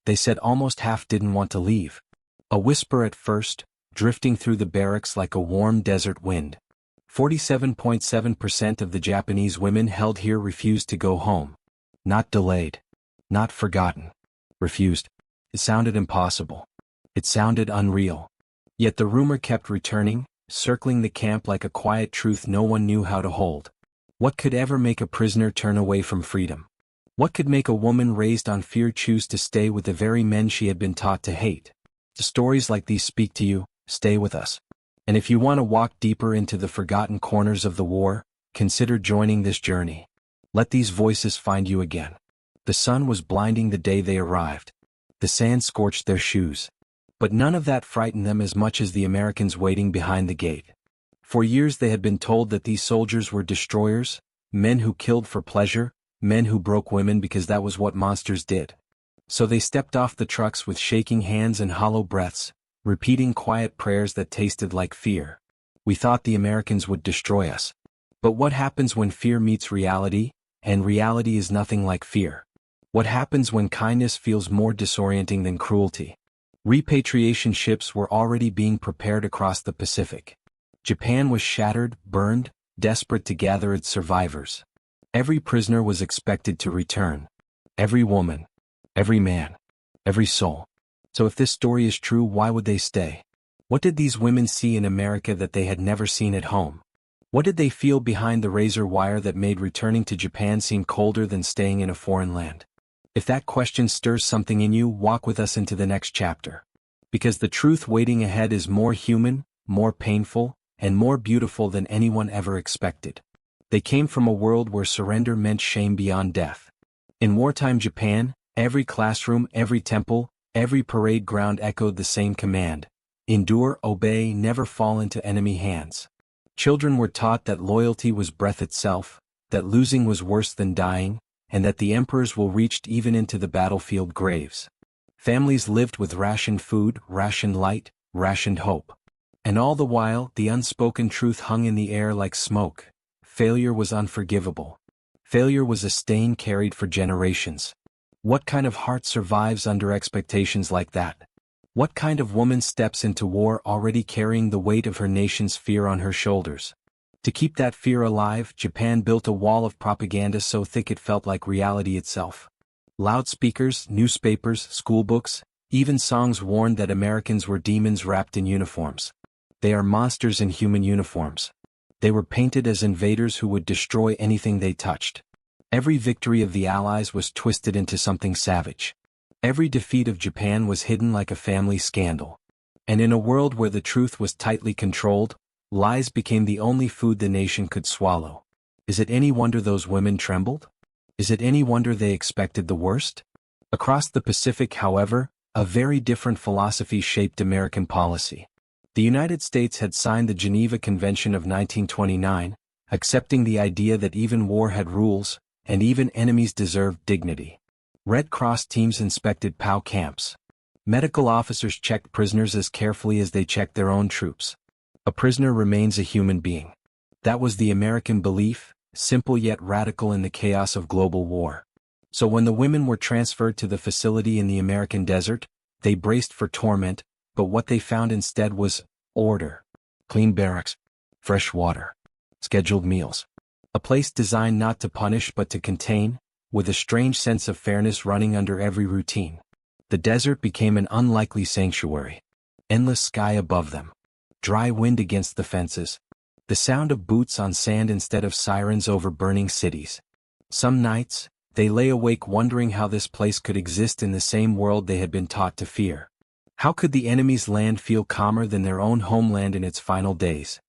They said almost half didn't want to leave. A whisper at first, drifting through the barracks like a warm desert wind. 47.7% of the Japanese women held here refused to go home. Not delayed. Not forgotten. Refused. It sounded impossible. It sounded unreal. Yet the rumor kept returning, circling the camp like a quiet truth no one knew how to hold. What could ever make a prisoner turn away from freedom? What could make a woman raised on fear choose to stay with the very men she had been taught to hate? The stories like these speak to you. Stay with us. And if you want to walk deeper into the forgotten corners of the war, consider joining this journey. Let these voices find you again. The sun was blinding the day they arrived. The sand scorched their shoes. But none of that frightened them as much as the Americans waiting behind the gate. For years they had been told that these soldiers were destroyers, men who killed for pleasure, men who broke women because that was what monsters did. So they stepped off the trucks with shaking hands and hollow breaths, repeating quiet prayers that tasted like fear. We thought the Americans would destroy us. But what happens when fear meets reality, and reality is nothing like fear? What happens when kindness feels more disorienting than cruelty? Repatriation ships were already being prepared across the Pacific. Japan was shattered, burned, desperate to gather its survivors. Every prisoner was expected to return. Every woman. Every man. Every soul. So if this story is true, why would they stay? What did these women see in America that they had never seen at home? What did they feel behind the razor wire that made returning to Japan seem colder than staying in a foreign land? If that question stirs something in you, walk with us into the next chapter. Because the truth waiting ahead is more human, more painful, and more beautiful than anyone ever expected. They came from a world where surrender meant shame beyond death. In wartime Japan, every classroom, every temple, every parade ground echoed the same command: endure, obey, never fall into enemy hands. Children were taught that loyalty was breath itself, that losing was worse than dying, and that the emperors will reach even into the battlefield graves. Families lived with rationed food, rationed light, rationed hope. And all the while, the unspoken truth hung in the air like smoke. Failure was unforgivable. Failure was a stain carried for generations. What kind of heart survives under expectations like that? What kind of woman steps into war already carrying the weight of her nation's fear on her shoulders? To keep that fear alive, Japan built a wall of propaganda so thick it felt like reality itself. Loudspeakers, newspapers, schoolbooks, even songs warned that Americans were demons wrapped in uniforms. They are monsters in human uniforms. They were painted as invaders who would destroy anything they touched. Every victory of the Allies was twisted into something savage. Every defeat of Japan was hidden like a family scandal. And in a world where the truth was tightly controlled, lies became the only food the nation could swallow. Is it any wonder those women trembled? Is it any wonder they expected the worst? Across the Pacific, however, a very different philosophy shaped American policy. The United States had signed the Geneva Convention of 1929, accepting the idea that even war had rules, and even enemies deserved dignity. Red Cross teams inspected POW camps. Medical officers checked prisoners as carefully as they checked their own troops. A prisoner remains a human being. That was the American belief, simple yet radical in the chaos of global war. So when the women were transferred to the facility in the American desert, they braced for torment, but what they found instead was order. Clean barracks, fresh water, scheduled meals. A place designed not to punish but to contain, with a strange sense of fairness running under every routine. The desert became an unlikely sanctuary. Endless sky above them. Dry wind against the fences. The sound of boots on sand instead of sirens over burning cities. Some nights, they lay awake wondering how this place could exist in the same world they had been taught to fear. How could the enemy's land feel calmer than their own homeland in its final days?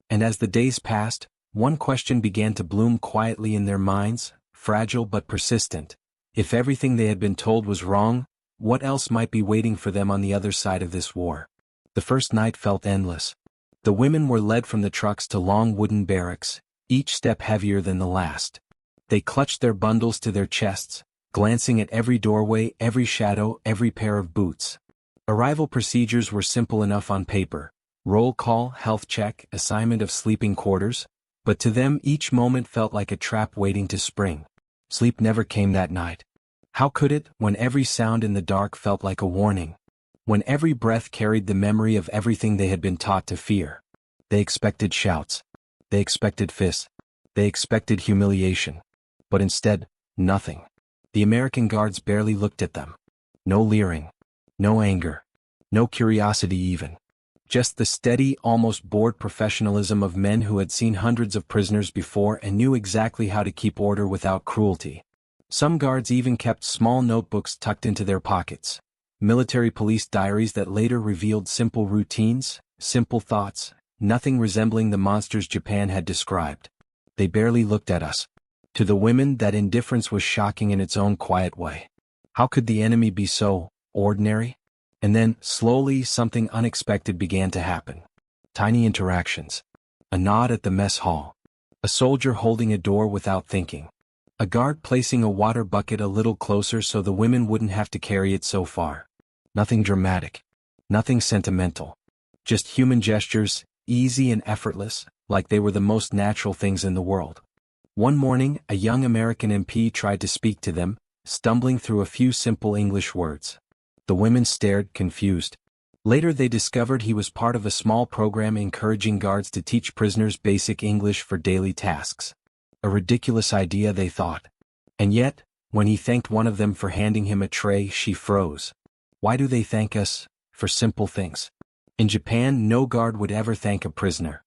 And as the days passed, one question began to bloom quietly in their minds, fragile but persistent. If everything they had been told was wrong, what else might be waiting for them on the other side of this war? The first night felt endless. The women were led from the trucks to long wooden barracks, each step heavier than the last. They clutched their bundles to their chests, glancing at every doorway, every shadow, every pair of boots. Arrival procedures were simple enough on paper: roll call, health check, assignment of sleeping quarters, but to them each moment felt like a trap waiting to spring. Sleep never came that night. How could it, when every sound in the dark felt like a warning? When every breath carried the memory of everything they had been taught to fear? They expected shouts. They expected fists. They expected humiliation. But instead, nothing. The American guards barely looked at them. No leering. No anger. No curiosity even. Just the steady, almost bored professionalism of men who had seen hundreds of prisoners before and knew exactly how to keep order without cruelty. Some guards even kept small notebooks tucked into their pockets. Military police diaries that later revealed simple routines, simple thoughts, nothing resembling the monsters Japan had described. They barely looked at us. To the women, that indifference was shocking in its own quiet way. How could the enemy be so ordinary? And then, slowly, something unexpected began to happen. Tiny interactions. A nod at the mess hall. A soldier holding a door without thinking. A guard placing a water bucket a little closer so the women wouldn't have to carry it so far. Nothing dramatic. Nothing sentimental. Just human gestures, easy and effortless, like they were the most natural things in the world. One morning, a young American MP tried to speak to them, stumbling through a few simple English words. The women stared, confused. Later they discovered he was part of a small program encouraging guards to teach prisoners basic English for daily tasks. A ridiculous idea, they thought. And yet, when he thanked one of them for handing him a tray, she froze. Why do they thank us? For simple things. In Japan, no guard would ever thank a prisoner.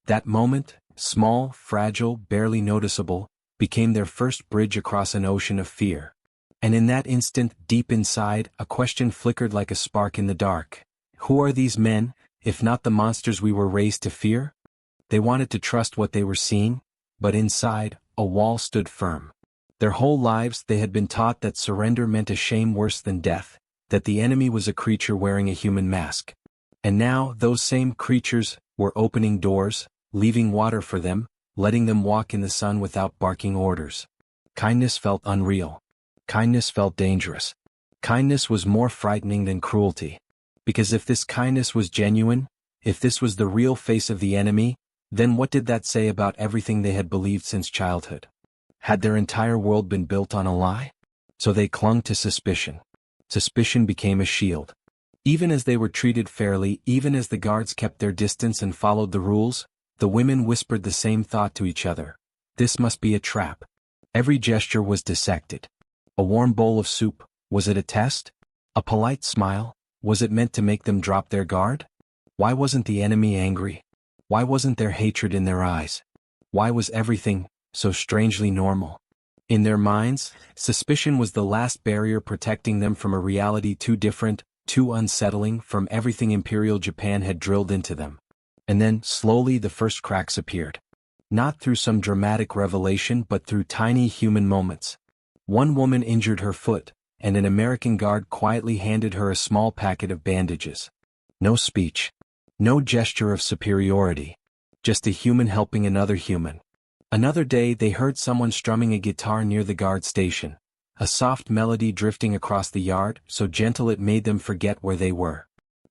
That moment, small, fragile, barely noticeable, became their first bridge across an ocean of fear. And in that instant, deep inside, a question flickered like a spark in the dark. Who are these men, if not the monsters we were raised to fear? They wanted to trust what they were seeing, but inside, a wall stood firm. Their whole lives they had been taught that surrender meant a shame worse than death, that the enemy was a creature wearing a human mask. And now, those same creatures were opening doors, leaving water for them, letting them walk in the sun without barking orders. Kindness felt unreal. Kindness felt dangerous. Kindness was more frightening than cruelty. Because if this kindness was genuine, if this was the real face of the enemy, then what did that say about everything they had believed since childhood? Had their entire world been built on a lie? So they clung to suspicion. Suspicion became a shield. Even as they were treated fairly, even as the guards kept their distance and followed the rules, the women whispered the same thought to each other. This must be a trap. Every gesture was dissected. A warm bowl of soup, was it a test? A polite smile, was it meant to make them drop their guard? Why wasn't the enemy angry? Why wasn't there hatred in their eyes? Why was everything so strangely normal? In their minds, suspicion was the last barrier protecting them from a reality too different, too unsettling from everything Imperial Japan had drilled into them. And then, slowly, the first cracks appeared. Not through some dramatic revelation but through tiny human moments. One woman injured her foot, and an American guard quietly handed her a small packet of bandages. No speech. No gesture of superiority. Just a human helping another human. Another day they heard someone strumming a guitar near the guard station. A soft melody drifting across the yard, so gentle it made them forget where they were.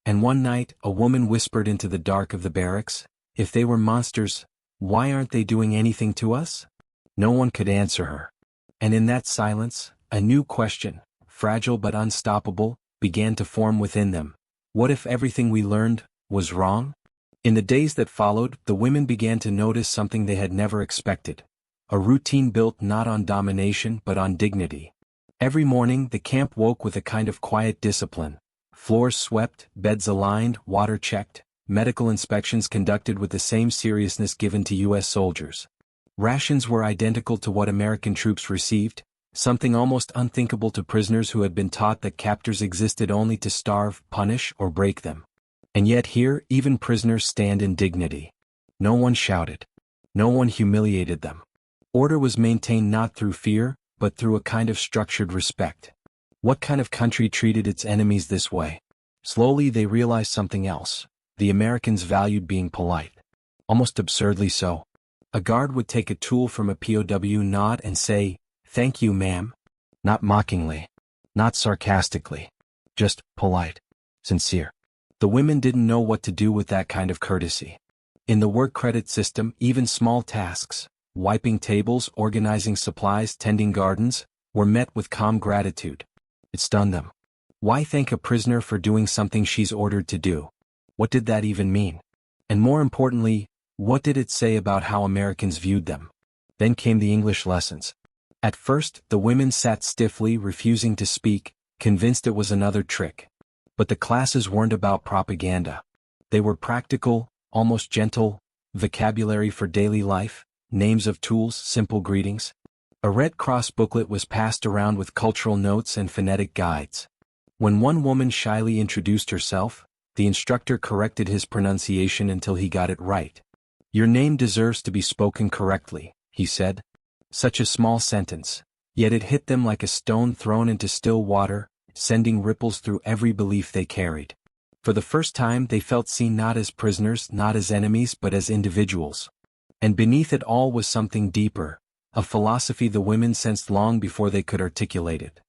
And one night, a woman whispered into the dark of the barracks, "If they were monsters, why aren't they doing anything to us?" No one could answer her. And in that silence, a new question, fragile but unstoppable, began to form within them. What if everything we learned was wrong? In the days that followed, the women began to notice something they had never expected. A routine built not on domination but on dignity. Every morning, the camp woke with a kind of quiet discipline. Floors swept, beds aligned, water checked, medical inspections conducted with the same seriousness given to U.S. soldiers. Rations were identical to what American troops received, something almost unthinkable to prisoners who had been taught that captors existed only to starve, punish, or break them. And yet here, even prisoners stand in dignity. No one shouted. No one humiliated them. Order was maintained not through fear, but through a kind of structured respect. What kind of country treated its enemies this way? Slowly they realized something else. The Americans valued being polite. Almost absurdly so. A guard would take a tool from a POW, nod and say, "Thank you, ma'am." Not mockingly. Not sarcastically. Just polite. Sincere. The women didn't know what to do with that kind of courtesy. In the work credit system, even small tasks, wiping tables, organizing supplies, tending gardens, were met with calm gratitude. It stunned them. Why thank a prisoner for doing something she's ordered to do? What did that even mean? And more importantly, what did it say about how Americans viewed them? Then came the English lessons. At first, the women sat stiffly, refusing to speak, convinced it was another trick. But the classes weren't about propaganda. They were practical, almost gentle, vocabulary for daily life, names of tools, simple greetings. A Red Cross booklet was passed around with cultural notes and phonetic guides. When one woman shyly introduced herself, the instructor corrected his pronunciation until he got it right. "Your name deserves to be spoken correctly," he said. Such a small sentence, yet it hit them like a stone thrown into still water, sending ripples through every belief they carried. For the first time they felt seen not as prisoners, not as enemies, but as individuals. And beneath it all was something deeper, a philosophy the women sensed long before they could articulate it.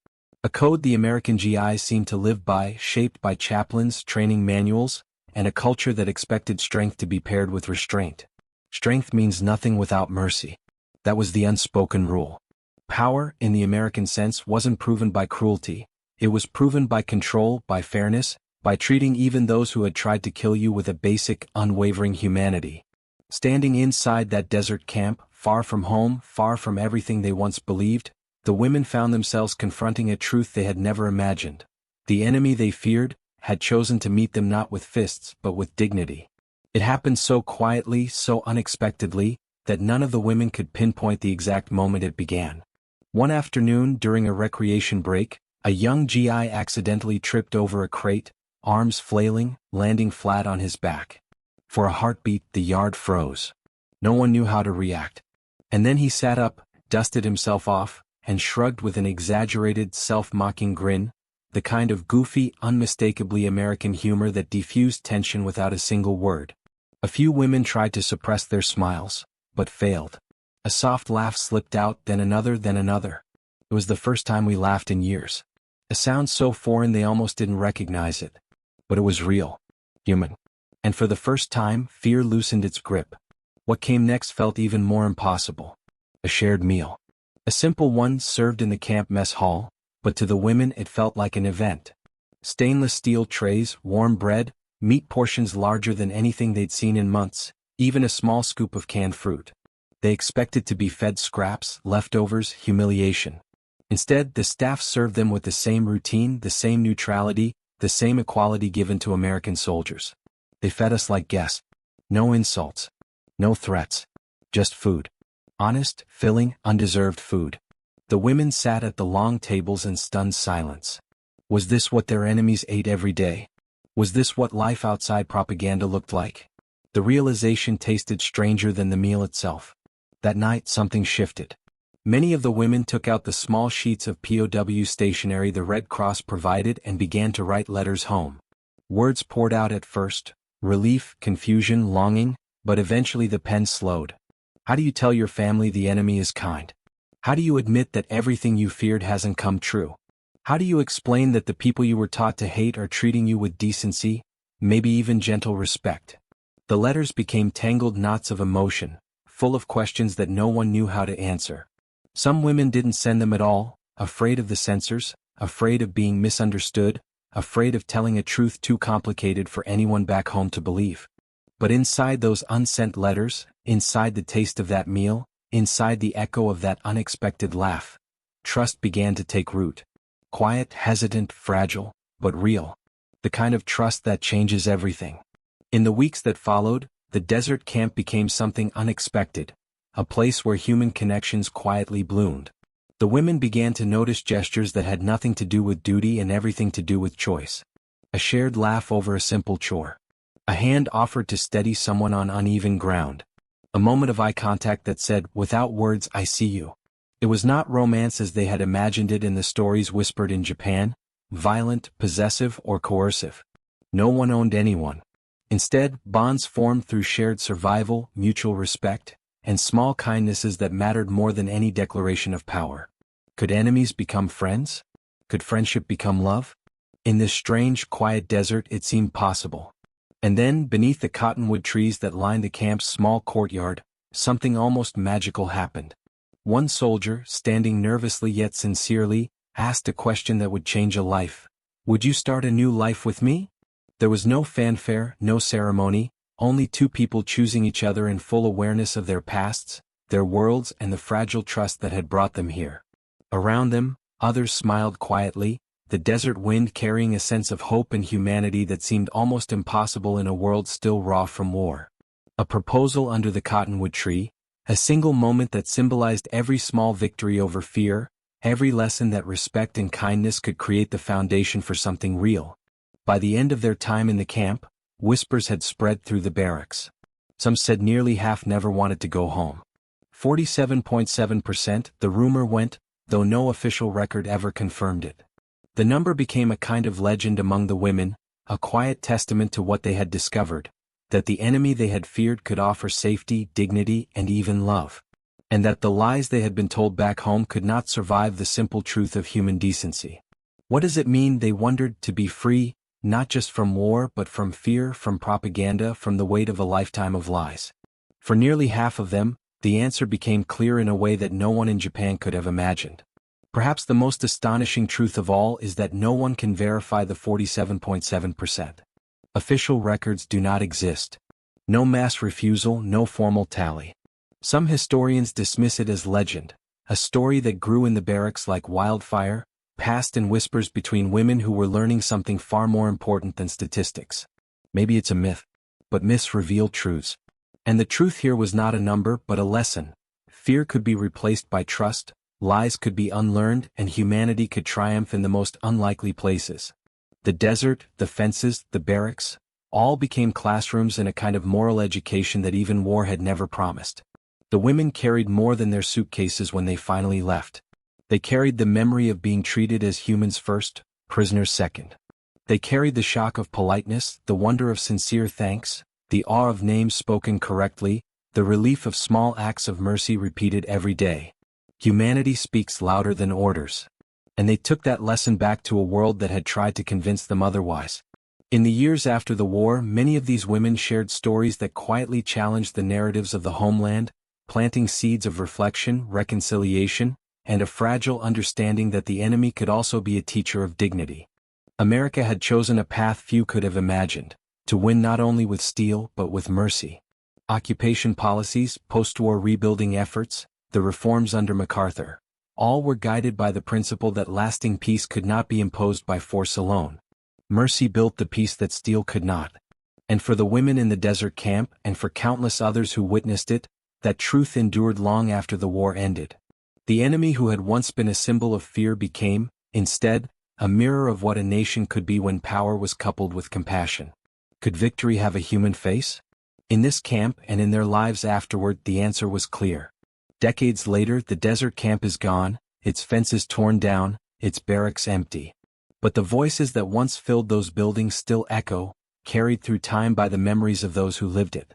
A code the American GIs seemed to live by, shaped by chaplains, training manuals, and a culture that expected strength to be paired with restraint. Strength means nothing without mercy. That was the unspoken rule. Power, in the American sense, wasn't proven by cruelty. It was proven by control, by fairness, by treating even those who had tried to kill you with a basic, unwavering humanity. Standing inside that desert camp, far from home, far from everything they once believed, the women found themselves confronting a truth they had never imagined. The enemy they feared had chosen to meet them not with fists but with dignity. It happened so quietly, so unexpectedly, that none of the women could pinpoint the exact moment it began. One afternoon during a recreation break, a young GI accidentally tripped over a crate, arms flailing, landing flat on his back. For a heartbeat, the yard froze. No one knew how to react. And then he sat up, dusted himself off, and shrugged with an exaggerated, self-mocking grin, the kind of goofy, unmistakably American humor that diffused tension without a single word. A few women tried to suppress their smiles, but failed. A soft laugh slipped out, then another, then another. It was the first time we laughed in years. A sound so foreign they almost didn't recognize it. But it was real. Human. And for the first time, fear loosened its grip. What came next felt even more impossible. A shared meal. A simple one served in the camp mess hall, but to the women it felt like an event. Stainless steel trays, warm bread, meat portions larger than anything they'd seen in months, even a small scoop of canned fruit. They expected to be fed scraps, leftovers, humiliation. Instead, the staff served them with the same routine, the same neutrality, the same equality given to American soldiers. They fed us like guests. No insults. No threats. Just food. Honest, filling, undeserved food. The women sat at the long tables in stunned silence. Was this what their enemies ate every day? Was this what life outside propaganda looked like? The realization tasted stranger than the meal itself. That night something shifted. Many of the women took out the small sheets of POW stationery the Red Cross provided and began to write letters home. Words poured out at first, relief, confusion, longing, but eventually the pen slowed. How do you tell your family the enemy is kind? How do you admit that everything you feared hasn't come true? How do you explain that the people you were taught to hate are treating you with decency, maybe even gentle respect? The letters became tangled knots of emotion, full of questions that no one knew how to answer. Some women didn't send them at all, afraid of the censors, afraid of being misunderstood, afraid of telling a truth too complicated for anyone back home to believe. But inside those unsent letters, inside the taste of that meal, inside the echo of that unexpected laugh, trust began to take root. Quiet, hesitant, fragile, but real. The kind of trust that changes everything. In the weeks that followed, the desert camp became something unexpected, a place where human connections quietly bloomed. The women began to notice gestures that had nothing to do with duty and everything to do with choice. A shared laugh over a simple chore. A hand offered to steady someone on uneven ground. A moment of eye contact that said, "Without words, I see you." It was not romance as they had imagined it in the stories whispered in Japan, violent, possessive, or coercive. No one owned anyone. Instead, bonds formed through shared survival, mutual respect, and small kindnesses that mattered more than any declaration of power. Could enemies become friends? Could friendship become love? In this strange, quiet desert it seemed possible. And then, beneath the cottonwood trees that lined the camp's small courtyard, something almost magical happened. One soldier, standing nervously yet sincerely, asked a question that would change a life. "Would you start a new life with me?" There was no fanfare, no ceremony, only two people choosing each other in full awareness of their pasts, their worlds, and the fragile trust that had brought them here. Around them, others smiled quietly, the desert wind carrying a sense of hope and humanity that seemed almost impossible in a world still raw from war. A proposal under the cottonwood tree, a single moment that symbolized every small victory over fear, every lesson that respect and kindness could create the foundation for something real. By the end of their time in the camp, whispers had spread through the barracks. Some said nearly half never wanted to go home. 47.7%, the rumor went, though no official record ever confirmed it. The number became a kind of legend among the women, a quiet testament to what they had discovered, that the enemy they had feared could offer safety, dignity, and even love. And that the lies they had been told back home could not survive the simple truth of human decency. What does it mean, they wondered, to be free, not just from war but from fear, from propaganda, from the weight of a lifetime of lies? For nearly half of them, the answer became clear in a way that no one in Japan could have imagined. Perhaps the most astonishing truth of all is that no one can verify the 47.7%. Official records do not exist. No mass refusal, no formal tally. Some historians dismiss it as legend, a story that grew in the barracks like wildfire, passed in whispers between women who were learning something far more important than statistics. Maybe it's a myth, but myths reveal truths. And the truth here was not a number but a lesson. Fear could be replaced by trust, lies could be unlearned, and humanity could triumph in the most unlikely places. The desert, the fences, the barracks, all became classrooms in a kind of moral education that even war had never promised. The women carried more than their suitcases when they finally left. They carried the memory of being treated as humans first, prisoners second. They carried the shock of politeness, the wonder of sincere thanks, the awe of names spoken correctly, the relief of small acts of mercy repeated every day. Humanity speaks louder than orders. And they took that lesson back to a world that had tried to convince them otherwise. In the years after the war, many of these women shared stories that quietly challenged the narratives of the homeland, planting seeds of reflection, reconciliation, and a fragile understanding that the enemy could also be a teacher of dignity. America had chosen a path few could have imagined, to win not only with steel but with mercy. Occupation policies, post-war rebuilding efforts, the reforms under MacArthur, all were guided by the principle that lasting peace could not be imposed by force alone. Mercy built the peace that steel could not. And for the women in the desert camp, and for countless others who witnessed it, that truth endured long after the war ended. The enemy who had once been a symbol of fear became, instead, a mirror of what a nation could be when power was coupled with compassion. Could victory have a human face? In this camp and in their lives afterward, the answer was clear. Decades later, the desert camp is gone, its fences torn down, its barracks empty. But the voices that once filled those buildings still echo, carried through time by the memories of those who lived it.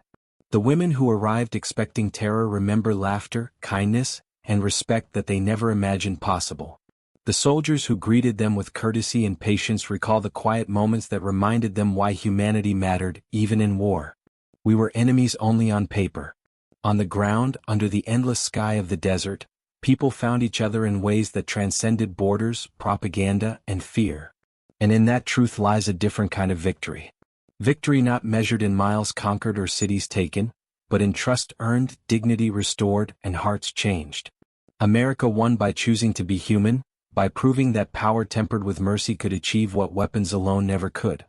The women who arrived expecting terror remember laughter, kindness, and respect that they never imagined possible. The soldiers who greeted them with courtesy and patience recall the quiet moments that reminded them why humanity mattered, even in war. We were enemies only on paper. On the ground, under the endless sky of the desert, people found each other in ways that transcended borders, propaganda, and fear. And in that truth lies a different kind of victory. Victory not measured in miles conquered or cities taken, but in trust earned, dignity restored, and hearts changed. America won by choosing to be human, by proving that power tempered with mercy could achieve what weapons alone never could.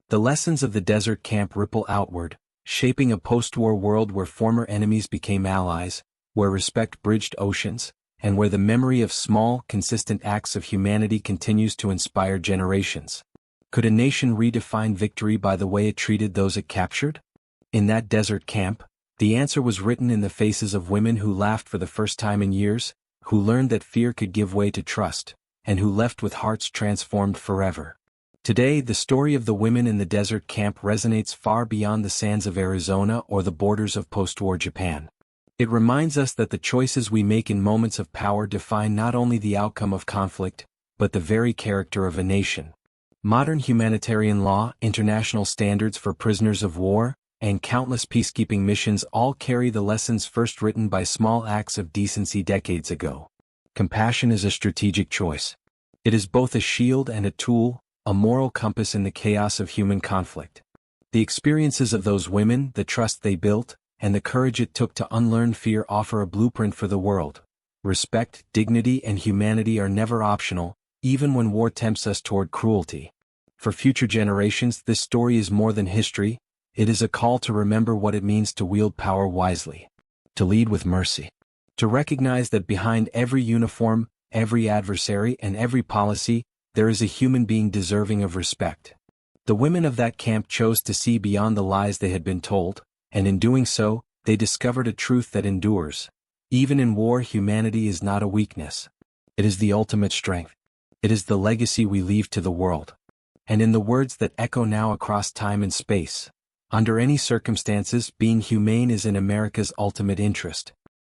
The lessons of the desert camp ripple outward, shaping a post-war world where former enemies became allies, where respect bridged oceans, and where the memory of small, consistent acts of humanity continues to inspire generations. Could a nation redefine victory by the way it treated those it captured? In that desert camp, the answer was written in the faces of women who laughed for the first time in years, who learned that fear could give way to trust, and who left with hearts transformed forever. Today, the story of the women in the desert camp resonates far beyond the sands of Arizona or the borders of post-war Japan. It reminds us that the choices we make in moments of power define not only the outcome of conflict, but the very character of a nation. Modern humanitarian law, international standards for prisoners of war, and countless peacekeeping missions all carry the lessons first written by small acts of decency decades ago. Compassion is a strategic choice. It is both a shield and a tool, a moral compass in the chaos of human conflict. The experiences of those women, the trust they built, and the courage it took to unlearn fear offer a blueprint for the world. Respect, dignity, and humanity are never optional, even when war tempts us toward cruelty. For future generations, this story is more than history. It is a call to remember what it means to wield power wisely, to lead with mercy, to recognize that behind every uniform, every adversary, and every policy, there is a human being deserving of respect. The women of that camp chose to see beyond the lies they had been told, and in doing so, they discovered a truth that endures. Even in war, humanity is not a weakness. It is the ultimate strength. It is the legacy we leave to the world. And in the words that echo now across time and space, under any circumstances, being humane is in America's ultimate interest.